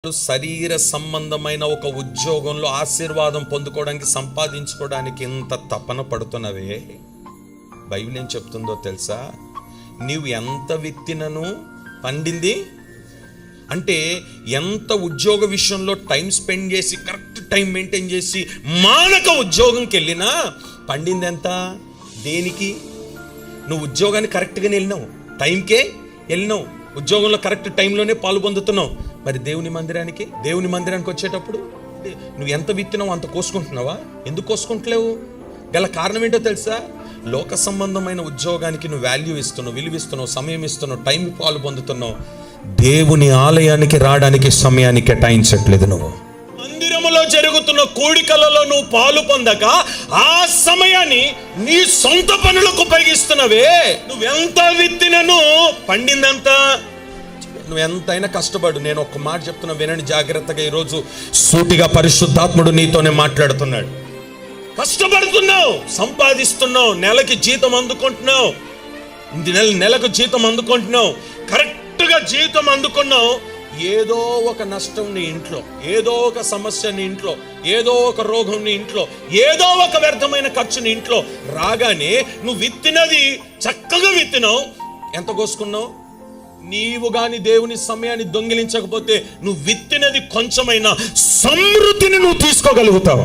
శరీర సంబంధమైన ఒక ఉద్యోగంలో ఆశీర్వాదం పొందుకోవడానికి, సంపాదించుకోవడానికి ఇంత తపన పడుతున్నవే, బైబిల్ ఏం చెప్తుందో తెలుసా? నీవు ఎంత విత్తినను పండింది అంటే, ఎంత ఉద్యోగ విషయంలో టైం స్పెండ్ చేసి, కరెక్ట్ టైం మెయింటైన్ చేసి, మానక ఉద్యోగంకి వెళ్ళినా పండింది ఎంత? దేనికి? నువ్వు ఉద్యోగాన్ని కరెక్ట్గానే వెళ్ళినావు, టైంకే వెళ్ళినావు, ఉద్యోగంలో కరెక్ట్ టైంలోనే పాలు పొందుతున్నావు. మరి దేవుని మందిరానికి వచ్చేటప్పుడు నువ్వు ఎంత విత్తినావు అంత కోసుకుంటున్నావా? ఎందుకు కోసుకుంటలేవు? గల కారణం ఏంటో తెలుసా? లోక సంబంధమైన ఉద్యోగానికి నువ్వు వాల్యూ ఇస్తున్నావు, విలువిస్తున్నావు, సమయం ఇస్తున్నావు, టైం పాలు పొందుతున్నావు. దేవుని ఆలయానికి రావడానికి సమయాన్ని కేటాయించట్లేదు. నువ్వు మందిరములో జరుగుతున్న కోడికలలో నువ్వు పాలు పొందక ఆ సమయాన్ని నీ సొంత పనులకు ఉపయోగిస్తున్నావే. నువ్వెంత విత్తినను పండిందంతా. నువ్వు ఎంతైనా కష్టపడు. నేను ఒక్క మాట చెప్తున్నా, వినండి జాగ్రత్తగా. ఈరోజు సూటిగా పరిశుద్ధాత్ముడు నీతోనే మాట్లాడుతున్నాడు. కష్టపడుతున్నావు, సంపాదిస్తున్నావు, నెలకి జీతం అందుకుంటున్నావు, నెలకు జీతం అందుకుంటున్నావు, కరెక్ట్గా జీతం అందుకున్నావు. ఏదో ఒక నష్టం నీ ఇంట్లో, ఏదో ఒక సమస్య నీ ఇంట్లో, ఏదో ఒక రోగం నీ ఇంట్లో, ఏదో ఒక వ్యర్థమైన ఖర్చు నీ ఇంట్లో రాగానే నువ్వు విత్తినది చక్కగా విత్తినావు. ఎంత కోసుకున్నావు? నీవు గాని దేవుని సమయాన్ని దొంగిలించకపోతే నువ్వు విత్తినది కొంచెమైనా సమృద్ధిని నువ్వు తీసుకోగలుగుతావు.